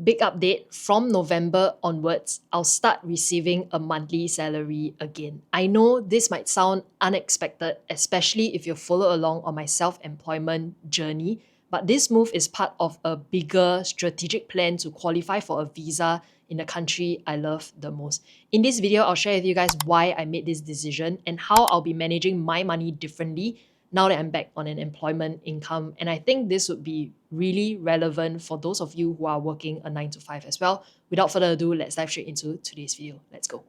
Big update, from November onwards, I'll start receiving a monthly salary again. I know this might sound unexpected, especially if you follow along on my self-employment journey, but this move is part of a bigger strategic plan to qualify for a visa in the country I love the most. In this video, I'll share with you guys why I made this decision and how I'll be managing my money differently now that I'm back on an employment income. And I think this would be really relevant for those of you who are working a 9 to 5 as well. Without further ado, let's dive straight into today's video. Let's go.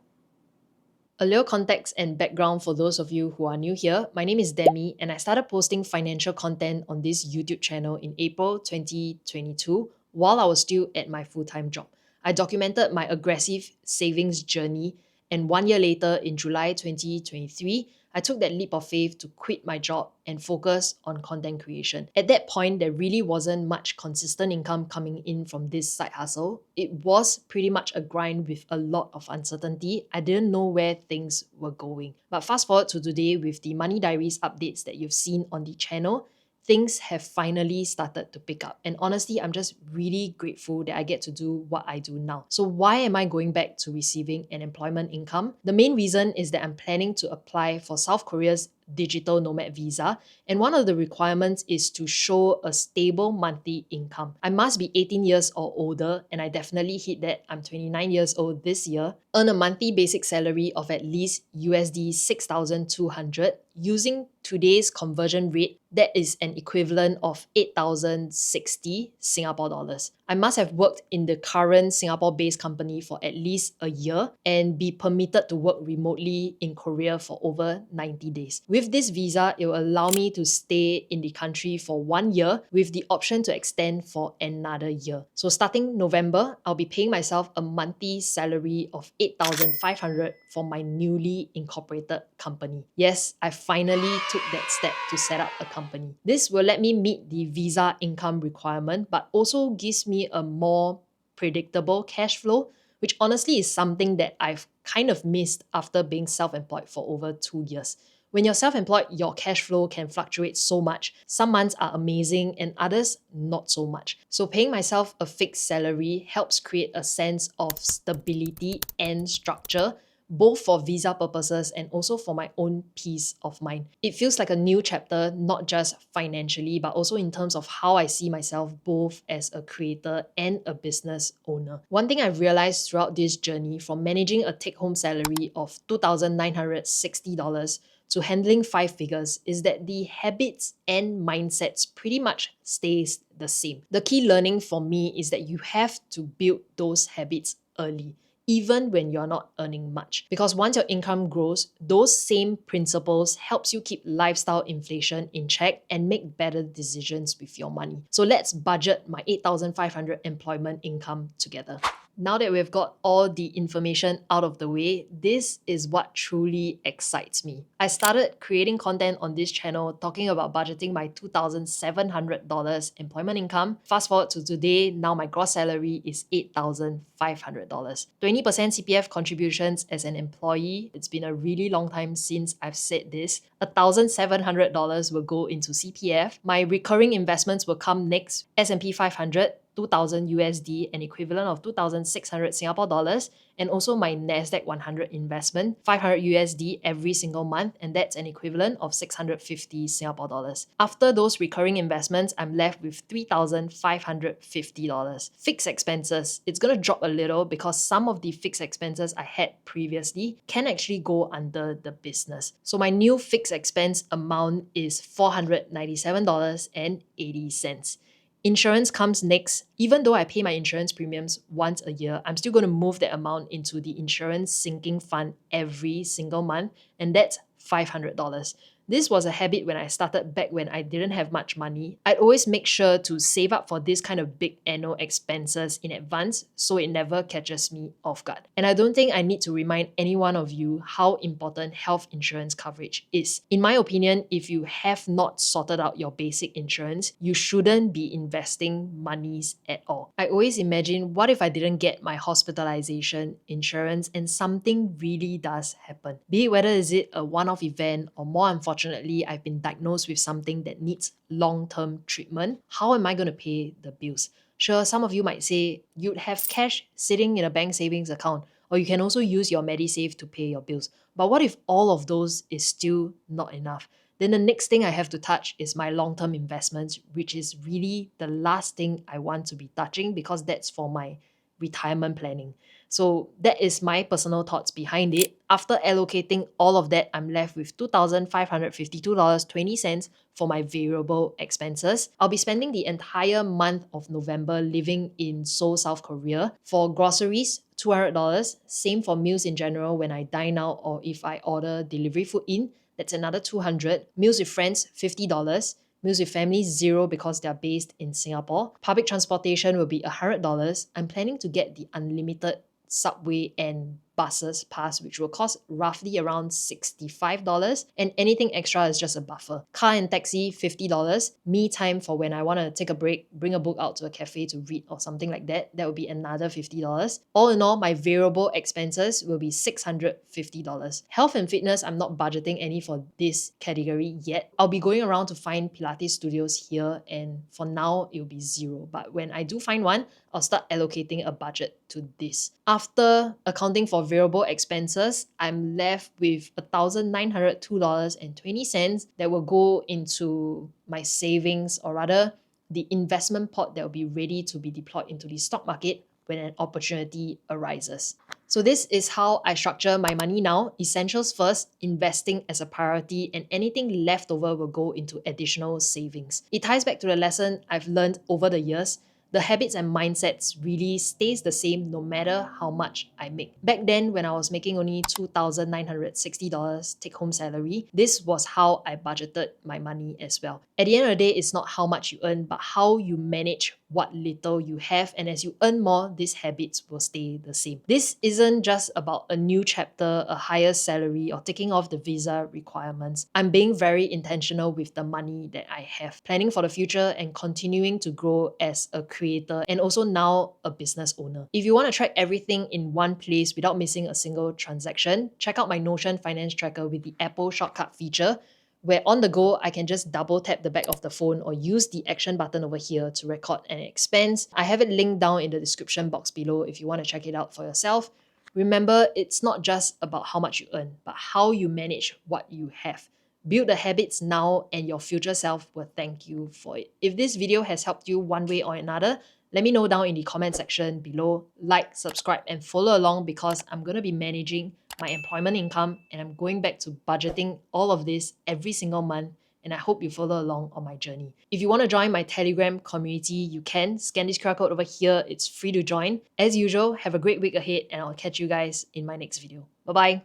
A little context and background for those of you who are new here. My name is Demi and I started posting financial content on this YouTube channel in April 2022 while I was still at my full-time job. I documented my aggressive savings journey, and 1 year later in July 2023, I took that leap of faith to quit my job and focus on content creation. At that point, there really wasn't much consistent income coming in from this side hustle. It was pretty much a grind with a lot of uncertainty. I didn't know where things were going. But fast forward to today with the Money Diaries updates that you've seen on the channel, things have finally started to pick up. And honestly, I'm just really grateful that I get to do what I do now. So why am I going back to receiving an employment income? The main reason is that I'm planning to apply for South Korea's digital nomad visa, and one of the requirements is to show a stable monthly income. I must be 18 years or older, and I definitely hit that. I'm 29 years old this year. Earn a monthly basic salary of at least USD 6,200. Using today's conversion rate, that is an equivalent of 8,060 Singapore dollars. I must have worked in the current Singapore-based company for at least a year and be permitted to work remotely in Korea for over 90 days. With this visa, it will allow me to stay in the country for 1 year with the option to extend for another year. So starting November, I'll be paying myself a monthly salary of 8,500 for my newly incorporated company. Yes, I finally took that step to set up a company. This will let me meet the visa income requirement, but also gives me a more predictable cash flow, which honestly is something that I've kind of missed after being self-employed for over 2 years. When you're self-employed, your cash flow can fluctuate so much. Some months are amazing and others not so much. So paying myself a fixed salary helps create a sense of stability and structure, both for visa purposes and also for my own peace of mind. It feels like a new chapter, not just financially, but also in terms of how I see myself both as a creator and a business owner. One thing I've realized throughout this journey, from managing a take-home salary of $2,960 to handling 5 figures, is that the habits and mindsets pretty much stays the same. The key learning for me is that you have to build those habits early, even when you're not earning much. Because once your income grows, those same principles helps you keep lifestyle inflation in check and make better decisions with your money. So let's budget my 8,500 employment income together. Now that we've got all the information out of the way, this is what truly excites me. I started creating content on this channel talking about budgeting my $2,700 employment income. Fast forward to today, now my gross salary is $8,500. 20% CPF contributions as an employee. It's been a really long time since I've said this. $1,700 will go into CPF. My recurring investments will come next. S&P 500, 2,000 USD, an equivalent of 2,600 Singapore dollars, and also my Nasdaq 100 investment, 500 USD every single month, and that's an equivalent of 650 Singapore dollars. After those recurring investments, I'm left with $3,550. Fixed expenses, it's gonna drop a little because some of the fixed expenses I had previously can actually go under the business. So my new fixed expense amount is $497.80. Insurance comes next. Even though I pay my insurance premiums once a year, I'm still going to move that amount into the insurance sinking fund every single month, and that's $500. This was a habit when I started back when I didn't have much money. I'd always make sure to save up for this kind of big annual expenses in advance so it never catches me off guard. And I don't think I need to remind any one of you how important health insurance coverage is. In my opinion, if you have not sorted out your basic insurance, you shouldn't be investing monies at all. I always imagine, what if I didn't get my hospitalization insurance and something really does happen? Be it whether is it a one-off event or, more unfortunately, I've been diagnosed with something that needs long-term treatment. How am I going to pay the bills? Sure, some of you might say you'd have cash sitting in a bank savings account, or you can also use your MediSave to pay your bills. But what if all of those is still not enough? Then the next thing I have to touch is my long-term investments, which is really the last thing I want to be touching because that's for my retirement planning. So that is my personal thoughts behind it. After allocating all of that, I'm left with $2,552.20 for my variable expenses. I'll be spending the entire month of November living in Seoul, South Korea. For groceries, $200. Same for meals in general when I dine out or if I order delivery food in, that's another $200. Meals with friends, $50. Meals with family, zero because they're based in Singapore. Public transportation will be $100. I'm planning to get the unlimited subway and buses pass, which will cost roughly around $65, and anything extra is just a buffer. Car and taxi, $50. Me time for when I want to take a break, bring a book out to a cafe to read or something like that, that would be another $50. All in all, my variable expenses will be $650. Health and fitness, I'm not budgeting any for this category yet. I'll be going around to find Pilates studios here, and for now, it will be zero. But when I do find one, I'll start allocating a budget to this. After accounting for variable expenses, I'm left with $1,902.20 that will go into my savings, or rather the investment pot that will be ready to be deployed into the stock market when an opportunity arises. So this is how I structure my money now. Essentials first, investing as a priority, and anything left over will go into additional savings. It ties back to the lesson I've learned over the years. The habits and mindsets really stays the same no matter how much I make. Back then, when I was making only $2,960 take-home salary, this was how I budgeted my money as well. At the end of the day, it's not how much you earn, but how you manage what little you have. And as you earn more, these habits will stay the same. This isn't just about a new chapter, a higher salary, or taking off the visa requirements. I'm being very intentional with the money that I have, planning for the future and continuing to grow as a creator and also now a business owner. If you want to track everything in one place without missing a single transaction, check out my Notion finance tracker with the Apple shortcut feature, where on the go, I can just double tap the back of the phone or use the action button over here to record an expense. I have it linked down in the description box below if you want to check it out for yourself. Remember, it's not just about how much you earn, but how you manage what you have. Build the habits now and your future self will thank you for it. If this video has helped you one way or another, let me know down in the comment section below. Like, subscribe, and follow along because I'm going to be managing my employment income and I'm going back to budgeting all of this every single month, and I hope you follow along on my journey. If you want to join my Telegram community, you can scan this QR code over here. It's free to join. As usual, have a great week ahead and I'll catch you guys in my next video. Bye-bye.